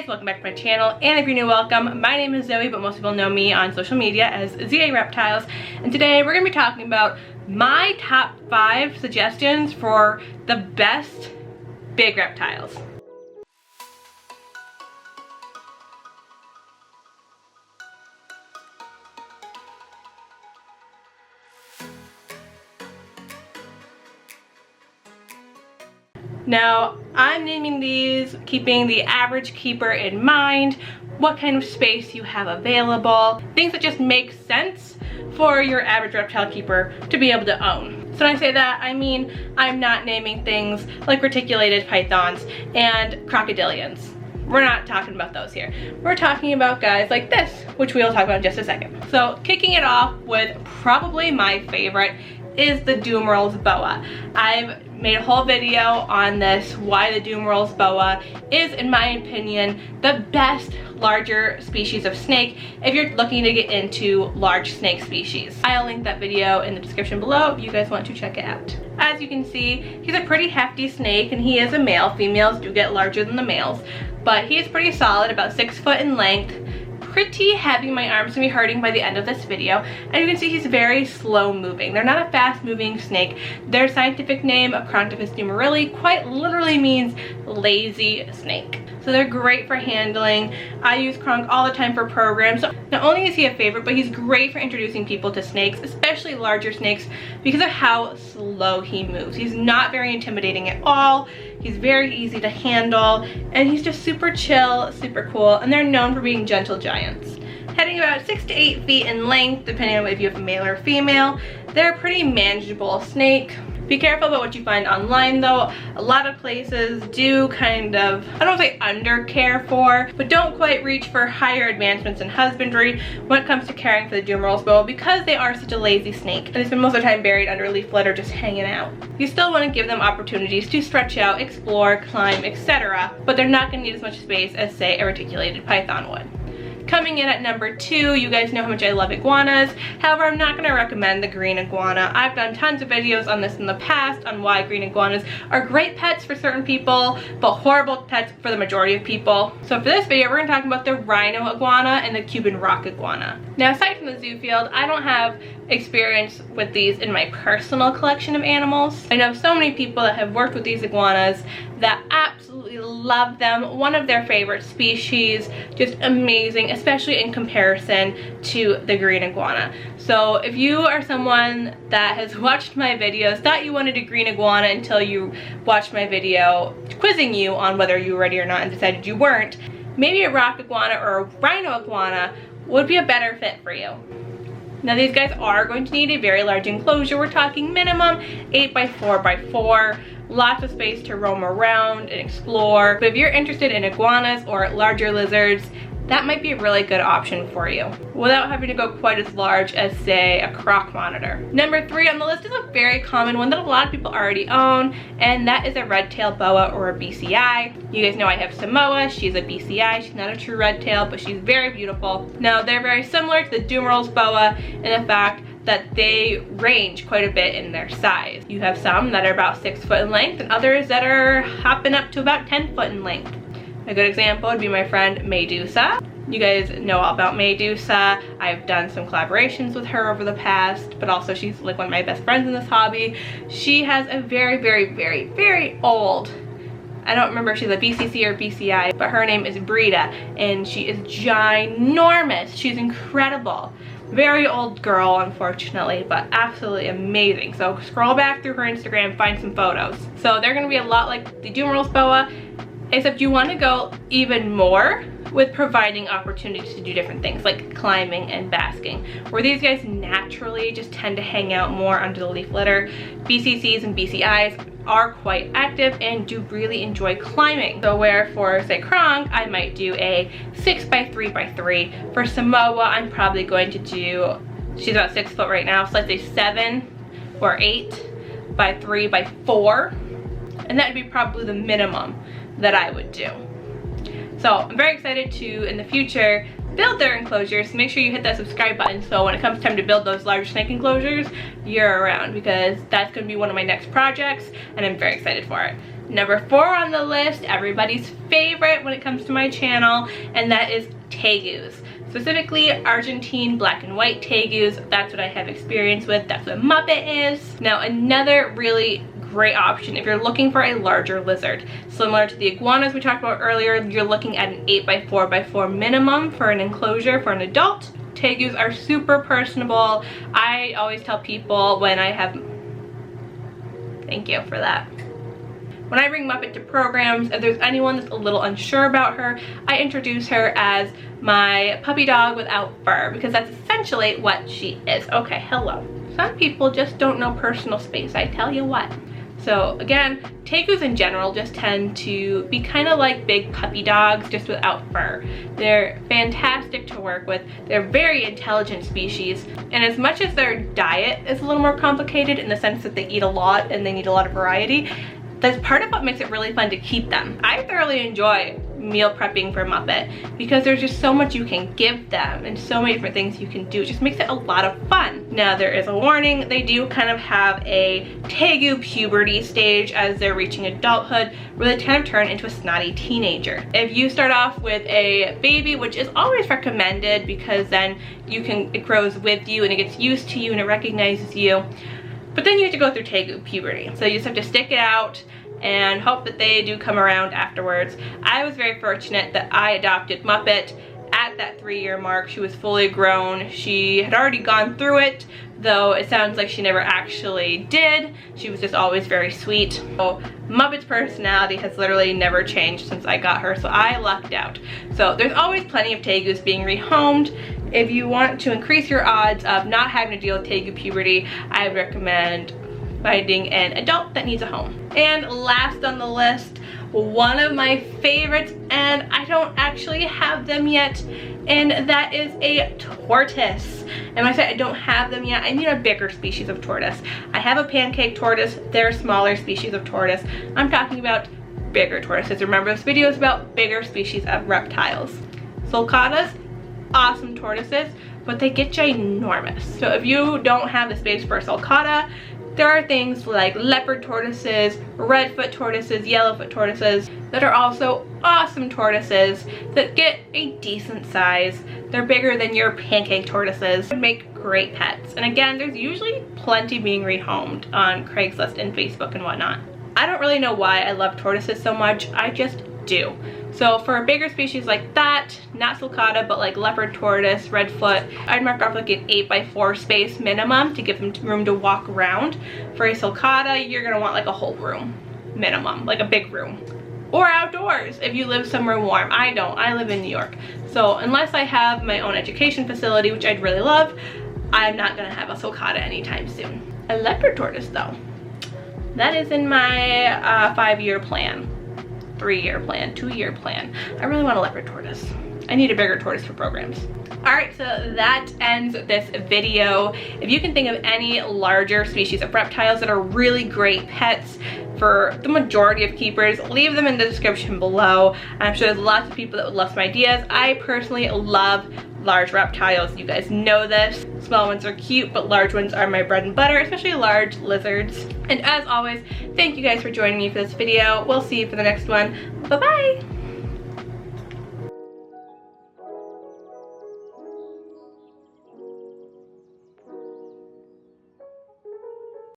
guys, welcome back to my channel, and if you're new, welcome. My name is Zoe, but most people know me on social media as ZAREPTILES, and today we're going to be talking about my top 5 suggestions for the best big reptiles. Now, I'm naming these keeping the average keeper in mind, what kind of space you have available, things that just make sense for your average reptile keeper to be able to own. So when I say that, I mean I'm not naming things like reticulated pythons and crocodilians. We're not talking about those here. We're talking about guys like this, which we'll talk about in just a second. So kicking it off with probably my favorite is the 𝘬𝙪𝙨𝙞 boa. I've made a whole video on this, why the 𝘬𝙪𝙨𝙞 boa is, in my opinion, the best larger species of snake if you're looking to get into large snake species. I'll link that video in the description below if you guys want to check it out. As you can see, he's a pretty hefty snake, and he is a male. Females do get larger than the males, but he is pretty solid, about 6 foot in length. Pretty heavy. My arm's gonna be hurting by the end of this video. And you can see he's very slow moving. They're not a fast moving snake. Their scientific name, Echrontophis 𝘬𝙪𝙨, quite literally means lazy snake. So they're great for handling. I use Kronk all the time for programs. So not only is he a favorite, but he's great for introducing people to snakes, especially larger snakes, because of how slow he moves. He's not very intimidating at all. He's very easy to handle, and he's just super chill, super cool, and they're known for being gentle giants. Heading about 6 to 8 feet in length, depending on if you have a male or female. They're a pretty manageable snake. Be careful about what you find online though. A lot of places do kind of, I don't say under care for, but don't quite reach for higher advancements in husbandry when it comes to caring for the 𝘬𝙬𝙨𝙞 boa, because they are such a lazy snake and they spend most of the time buried under a leaf litter just hanging out. You still want to give them opportunities to stretch out, explore, climb, etc., but they're not going to need as much space as, say, a reticulated python would. Coming in at number 2, you guys know how much I love iguanas. However, I'm not going to recommend the green iguana. I've done tons of videos on this in the past on why green iguanas are great pets for certain people, but horrible pets for the majority of people. So for this video, we're going to talk about the Rhino iguana and the Cuban rock iguana. Now, aside from the zoo field, I don't have experience with these in my personal collection of animals. I know so many people that have worked with these iguanas that absolutely love them. One of their favorite species, just amazing, especially in comparison to the green iguana. So if you are someone that has watched my videos, thought you wanted a green iguana until you watched my video quizzing you on whether you were ready or not and decided you weren't, maybe a rock iguana or a rhino iguana would be a better fit for you. Now these guys are going to need a very large enclosure. We're talking minimum 8 by 4 by 4. Lots of space to roam around and explore. But if you're interested in iguanas or larger lizards, that might be a really good option for you without having to go quite as large as, say, a croc monitor. Number 3 on the list is a very common one that a lot of people already own, and that is a red-tailed boa or a BCI. You guys know I have Samoa. She's a BCI. She's not a true red tail, but she's very beautiful. Now, they're very similar to the 𝘬𝙬𝙨𝙞 boa in the fact that they range quite a bit in their size. You have some that are about 6 foot in length and others that are hopping up to about 10 foot in length. A good example would be my friend 𝘬𝙁𝙪𝙨. You guys know all about 𝘬𝙁𝙪𝙨. I've done some collaborations with her over the past, but also she's like one of my best friends in this hobby. She has a very old, I don't remember if she's a BCC or BCI, but her name is Brita, and she is ginormous. She's incredible. Very old girl, unfortunately, but absolutely amazing. So scroll back through her Instagram, find some photos. So they're gonna be a lot like the 𝘬𝙬𝙨𝙞 boa, except you want to go even more with providing opportunities to do different things like climbing and basking, where these guys naturally just tend to hang out more under the leaf litter. BCCs and BCIs are quite active and do really enjoy climbing. So where for, say, Kronk, I might do a 6 by 3 by 3. For Samoa, I'm probably going to do, she's about 6 foot right now, so let's say 7 or 8 by 3 by 4. And that would be probably the minimum that I would do. So I'm very excited to, in the future, build their enclosures. So make sure you hit that subscribe button so when it comes time to build those large snake enclosures, you're around, because that's going to be one of my next projects and I'm very excited for it. Number 4 on the list, everybody's favorite when it comes to my channel, and that is tegus. Specifically, Argentine black and white tegus. That's what I have experience with. That's what Muppet is. Now, another really great option if you're looking for a larger lizard. Similar to the iguanas we talked about earlier, you're looking at an 8x4x4 minimum for an enclosure for an adult. Tegus are super personable. I always tell people when I have... Thank you for that. When I bring Muppet to programs, if there's anyone that's a little unsure about her, I introduce her as my puppy dog without fur, because that's essentially what she is. Okay, hello. Some people just don't know personal space, I tell you what. So again, tegus in general just tend to be kind of like big puppy dogs, just without fur. They're fantastic to work with. They're very intelligent species, and as much as their diet is a little more complicated in the sense that they eat a lot and they need a lot of variety, that's part of what makes it really fun to keep them. I thoroughly enjoy meal prepping for Muppet because there's just so much you can give them and so many different things you can do. It just makes it a lot of fun. Now, there is a warning. They do kind of have a tegu puberty stage as they're reaching adulthood, where they kind of turn into a snotty teenager. If you start off with a baby, which is always recommended because then it grows with you and it gets used to you and it recognizes you. But then you have to go through tegu puberty. So you just have to stick it out and hope that they do come around afterwards. I was very fortunate that I adopted Muppet at that 3-year mark. She was fully grown. She had already gone through it, though it sounds like she never actually did. She was just always very sweet. So Muppet's personality has literally never changed since I got her, so I lucked out. So there's always plenty of tegus being rehomed. If you want to increase your odds of not having to deal with tegu puberty, I would recommend finding an adult that needs a home. And last on the list, one of my favorites, and I don't actually have them yet, and that is a tortoise. And when I say I don't have them yet, I mean a bigger species of tortoise. I have a pancake tortoise. They're a smaller species of tortoise. I'm talking about bigger tortoises. Remember, this video is about bigger species of reptiles. Sulcatas, awesome tortoises, but they get ginormous. So if you don't have the space for a sulcata, there are things like leopard tortoises, redfoot tortoises, yellowfoot tortoises that are also awesome tortoises that get a decent size. They're bigger than your pancake tortoises. Would make great pets. And again, there's usually plenty being rehomed on Craigslist and Facebook and whatnot. I don't really know why I love tortoises so much. I just do. So for a bigger species like that, not sulcata, but like leopard tortoise, redfoot, I'd mark off like an 8x4 space minimum to give them room to walk around. For a sulcata, you're gonna want like a whole room minimum, like a big room. Or outdoors if you live somewhere warm. I don't, I live in New York. So unless I have my own education facility, which I'd really love, I'm not gonna have a sulcata anytime soon. A leopard tortoise though, that is in my 5-year plan. 3-year plan, 2-year plan. I really want a leopard tortoise. I need a bigger tortoise for programs. Alright, so that ends this video. If you can think of any larger species of reptiles that are really great pets for the majority of keepers, leave them in the description below. I'm sure there's lots of people that would love some ideas. I personally love large reptiles. You guys know this. Small ones are cute, but large ones are my bread and butter, especially large lizards. And as always, thank you guys for joining me for this video. We'll see you for the next one. Bye-bye!